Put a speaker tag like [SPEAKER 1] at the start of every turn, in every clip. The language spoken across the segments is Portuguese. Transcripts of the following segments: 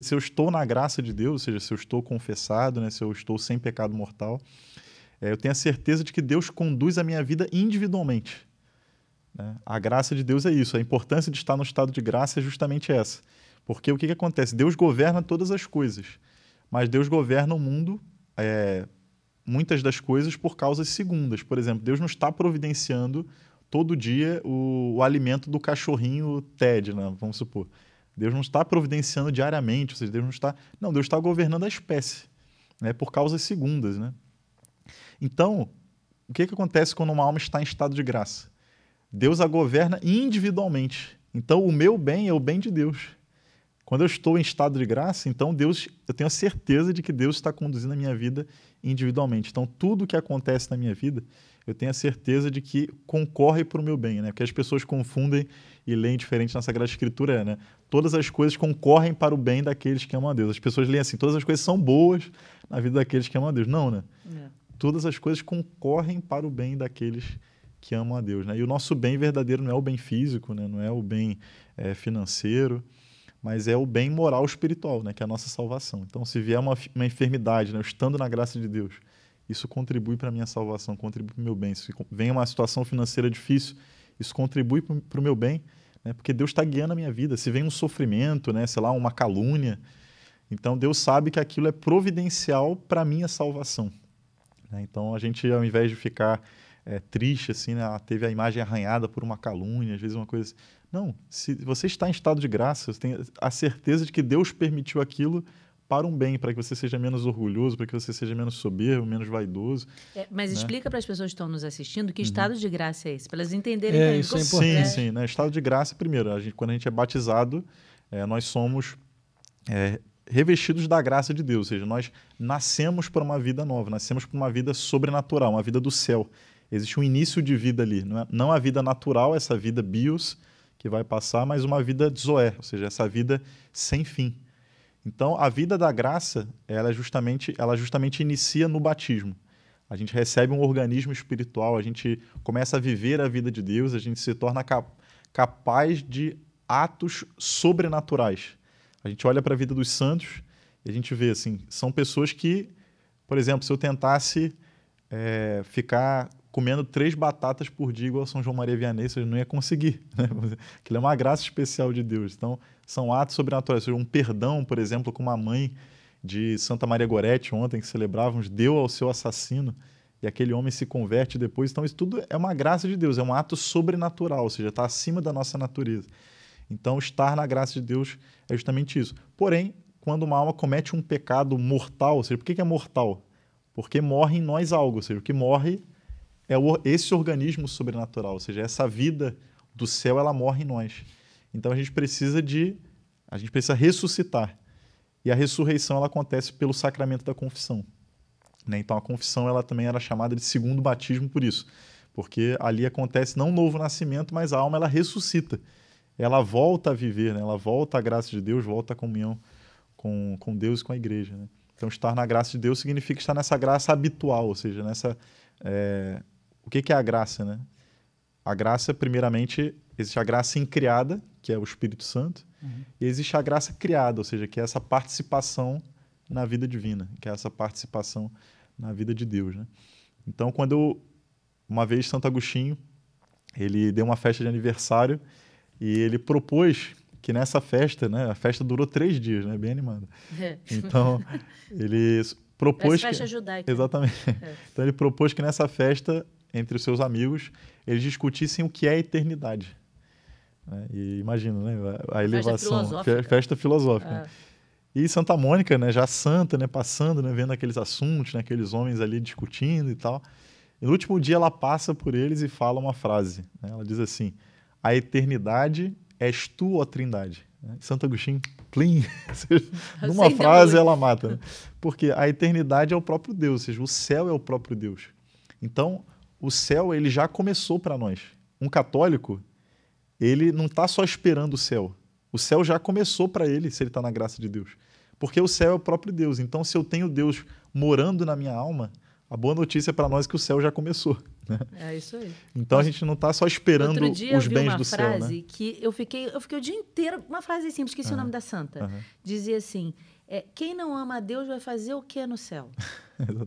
[SPEAKER 1] Se eu estou na graça de Deus, ou seja, se eu estou confessado, né, se eu estou sem pecado mortal, eu tenho a certeza de que Deus conduz a minha vida individualmente, né? A graça de Deus é isso. A importância de estar no estado de graça é justamente essa. Porque o que acontece? Deus governa todas as coisas, mas Deus governa o mundo, muitas das coisas, por causas segundas. Por exemplo, Deus não está providenciando todo dia o alimento do cachorrinho Ted, né? Vamos supor. Deus não está providenciando diariamente, ou seja, Deus não está... Não, Deus está governando a espécie, né? Por causas segundas, né? Então, o que acontece quando uma alma está em estado de graça? Deus a governa individualmente. Então, o meu bem é o bem de Deus. Quando eu estou em estado de graça, então eu tenho a certeza de que Deus está conduzindo a minha vida individualmente. Então, tudo que acontece na minha vida, eu tenho a certeza de que concorre para o meu bem, né? Porque as pessoas confundem e leem diferente na Sagrada Escritura, né? Todas as coisas concorrem para o bem daqueles que amam a Deus. As pessoas leem assim, todas as coisas são boas na vida daqueles que amam a Deus. Não, né? Todas as coisas concorrem para o bem daqueles que amam a Deus, né? E o nosso bem verdadeiro não é o bem físico, né? Não é o bem financeiro, mas é o bem moral espiritual, né? Que é a nossa salvação. Então, se vier uma enfermidade, né? Eu estando na graça de Deus, isso contribui para a minha salvação, contribui para o meu bem. Se vem uma situação financeira difícil, isso contribui para o meu bem, né? Porque Deus está guiando a minha vida. Se vem um sofrimento, né? Sei lá, uma calúnia, então Deus sabe que aquilo é providencial para a minha salvação, né? Então, a gente, ao invés de ficar triste, assim, né? Teve a imagem arranhada por uma calúnia, às vezes uma coisa assim. Não, se você está em estado de graça, você tem a certeza de que Deus permitiu aquilo para um bem, para que você seja menos orgulhoso, para que você seja menos soberbo, menos vaidoso.
[SPEAKER 2] Mas
[SPEAKER 1] né?
[SPEAKER 2] Explica para as pessoas que estão nos assistindo que estado de graça é esse, para elas entenderem também.
[SPEAKER 3] Isso é importante.
[SPEAKER 1] Sim, né? Estado de graça, primeiro, quando a gente é batizado, nós somos revestidos da graça de Deus, ou seja, nós nascemos para uma vida nova, nascemos para uma vida sobrenatural, uma vida do céu. Existe um início de vida ali, não a vida natural, essa vida bios que vai passar, mas uma vida zoé, ou seja, essa vida sem fim. Então, a vida da graça, ela justamente inicia no batismo. A gente recebe um organismo espiritual, a gente começa a viver a vida de Deus, a gente se torna capaz de atos sobrenaturais. A gente olha para a vida dos santos e a gente vê, assim, são pessoas que, por exemplo, se eu tentasse ficar comendo 3 batatas por dia igual a São João Maria Vianney, você não ia conseguir, né? Aquilo é uma graça especial de Deus. Então, são atos sobrenaturais. Um perdão, por exemplo, como a mãe de Santa Maria Goretti ontem, que celebrávamos, deu ao seu assassino e aquele homem se converte depois. Então, isso tudo é uma graça de Deus, é um ato sobrenatural, ou seja, está acima da nossa natureza. Então, estar na graça de Deus é justamente isso. Porém, quando uma alma comete um pecado mortal, ou seja, por que é mortal? Porque morre em nós algo, ou seja, o que morre é esse organismo sobrenatural, ou seja, essa vida do céu, ela morre em nós. Então a gente precisa ressuscitar. E a ressurreição ela acontece pelo sacramento da confissão, né? Então a confissão ela também era chamada de segundo batismo por isso, porque ali acontece não um novo nascimento, mas a alma ela ressuscita. Ela volta a viver, né? Ela volta à graça de Deus, volta à comunhão com Deus e com a igreja, né? Então estar na graça de Deus significa estar nessa graça habitual, ou seja, o que é a graça, né? A graça, primeiramente, existe a graça incriada, que é o Espírito Santo, e existe a graça criada, ou seja, que é essa participação na vida divina, que é essa participação na vida de Deus, né? Então, uma vez, Santo Agostinho, ele deu uma festa de aniversário e ele propôs que nessa festa, né, a festa durou 3 dias, né, bem animada. Então, ele propôs...
[SPEAKER 2] festa judaica.
[SPEAKER 1] Exatamente. Então, ele propôs que nessa festa, entre os seus amigos, eles discutissem o que é a eternidade. E imagina, né? A elevação, festa filosófica. E Santa Mônica, né, já santa, né, passando, né, vendo aqueles assuntos, né, aqueles homens ali discutindo e tal. E no último dia ela passa por eles e fala uma frase, né? Ela diz assim: a eternidade és tu, ó Trindade. Santo Agostinho, plim, numa frase ela mata, né? Porque a eternidade é o próprio Deus, ou seja, o céu é o próprio Deus. Então, o céu ele já começou para nós. Um católico, ele não está só esperando o céu já começou para ele, se ele está na graça de Deus. Porque o céu é o próprio Deus. Então, se eu tenho Deus morando na minha alma, A boa notícia para nós é que o céu já começou, né?
[SPEAKER 2] É isso aí.
[SPEAKER 1] Então a gente não está só esperando
[SPEAKER 2] Outro dia
[SPEAKER 1] os
[SPEAKER 2] eu vi
[SPEAKER 1] bens
[SPEAKER 2] uma
[SPEAKER 1] do céu,
[SPEAKER 2] frase
[SPEAKER 1] né?
[SPEAKER 2] que eu fiquei o dia inteiro, uma frase simples, esqueci o nome da santa. Dizia assim: quem não ama a Deus vai fazer o que no céu?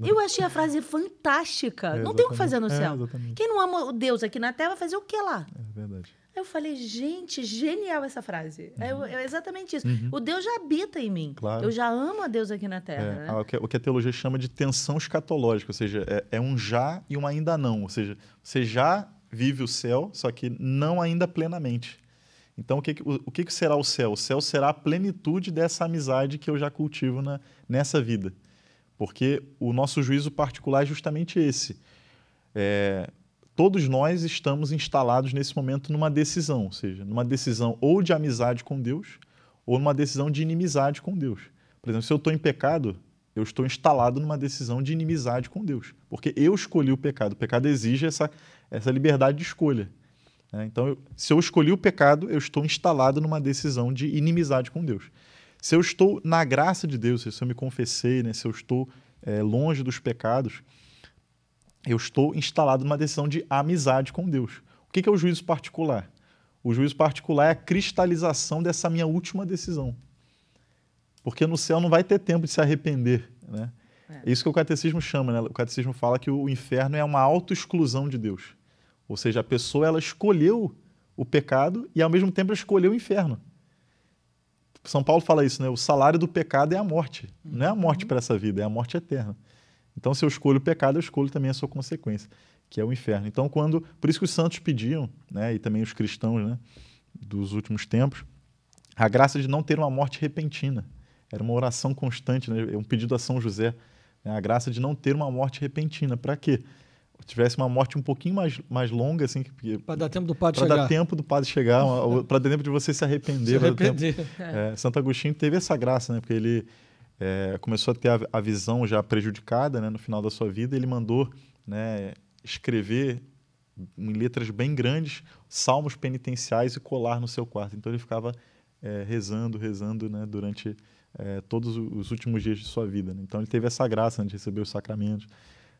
[SPEAKER 2] Eu achei a frase fantástica. Não tem o que fazer no céu. Quem não ama o Deus aqui na terra vai fazer o que lá? É
[SPEAKER 1] verdade.
[SPEAKER 2] Aí eu falei, gente, genial essa frase. É exatamente isso. O Deus já habita em mim.
[SPEAKER 1] Claro.
[SPEAKER 2] Eu já amo a Deus aqui na terra. Né?
[SPEAKER 1] O que a teologia chama de tensão escatológica, ou seja, é um já e um ainda não. Ou seja, você já vive o céu, só que não ainda plenamente. Então, o que será o céu? O céu será a plenitude dessa amizade que eu já cultivo nessa vida. Porque o nosso juízo particular é justamente esse. Todos nós estamos instalados nesse momento numa decisão, ou seja, numa decisão ou de amizade com Deus ou numa decisão de inimizade com Deus. Por exemplo, se eu estou em pecado, eu estou instalado numa decisão de inimizade com Deus, porque eu escolhi o pecado. O pecado exige essa liberdade de escolha. Então, se eu escolhi o pecado, eu estou instalado numa decisão de inimizade com Deus. Se eu estou na graça de Deus, se eu me confessei, né, se eu estou longe dos pecados, eu estou instalado numa decisão de amizade com Deus. O que é o juízo particular? O juízo particular é a cristalização dessa minha última decisão. Porque no céu não vai ter tempo de se arrepender. Né? É isso que o catecismo chama. Né? O catecismo fala que o inferno é uma autoexclusão de Deus. Ou seja, a pessoa ela escolheu o pecado e, ao mesmo tempo, ela escolheu o inferno. São Paulo fala isso, né? O salário do pecado é a morte. Não é a morte para essa vida, é a morte eterna. Então, se eu escolho o pecado, eu escolho também a sua consequência, que é o inferno. Então, por isso que os santos pediam, né, e também os cristãos, né, dos últimos tempos, a graça de não ter uma morte repentina. Era uma oração constante, né, um pedido a São José, né, a graça de não ter uma morte repentina. Para quê? Tivesse uma morte um pouquinho mais longa, assim,
[SPEAKER 3] para dar tempo do padre chegar.
[SPEAKER 1] Para dar tempo do padre chegar, para dar tempo de você se arrepender. Santo Agostinho teve essa graça, né, porque ele começou a ter a visão já prejudicada, né, no final da sua vida. Ele mandou, né, escrever em letras bem grandes salmos penitenciais e colar no seu quarto. Então ele ficava rezando, né, durante todos os últimos dias de sua vida. Né? Então ele teve essa graça, né, de receber os sacramentos.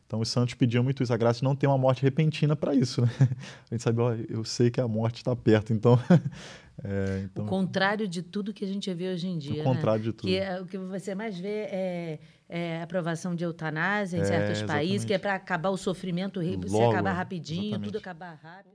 [SPEAKER 1] Então os santos pediam muito isso, a graça de não ter uma morte repentina para isso. Né? A gente sabe, eu sei que a morte está perto, então...
[SPEAKER 2] O contrário de tudo que a gente vê hoje em dia.
[SPEAKER 1] O contrário,
[SPEAKER 2] né?
[SPEAKER 1] de tudo.
[SPEAKER 2] O que você mais vê é a aprovação de eutanásia em certos países, que é para acabar o sofrimento, você acabar rapidinho, tudo acabar rápido.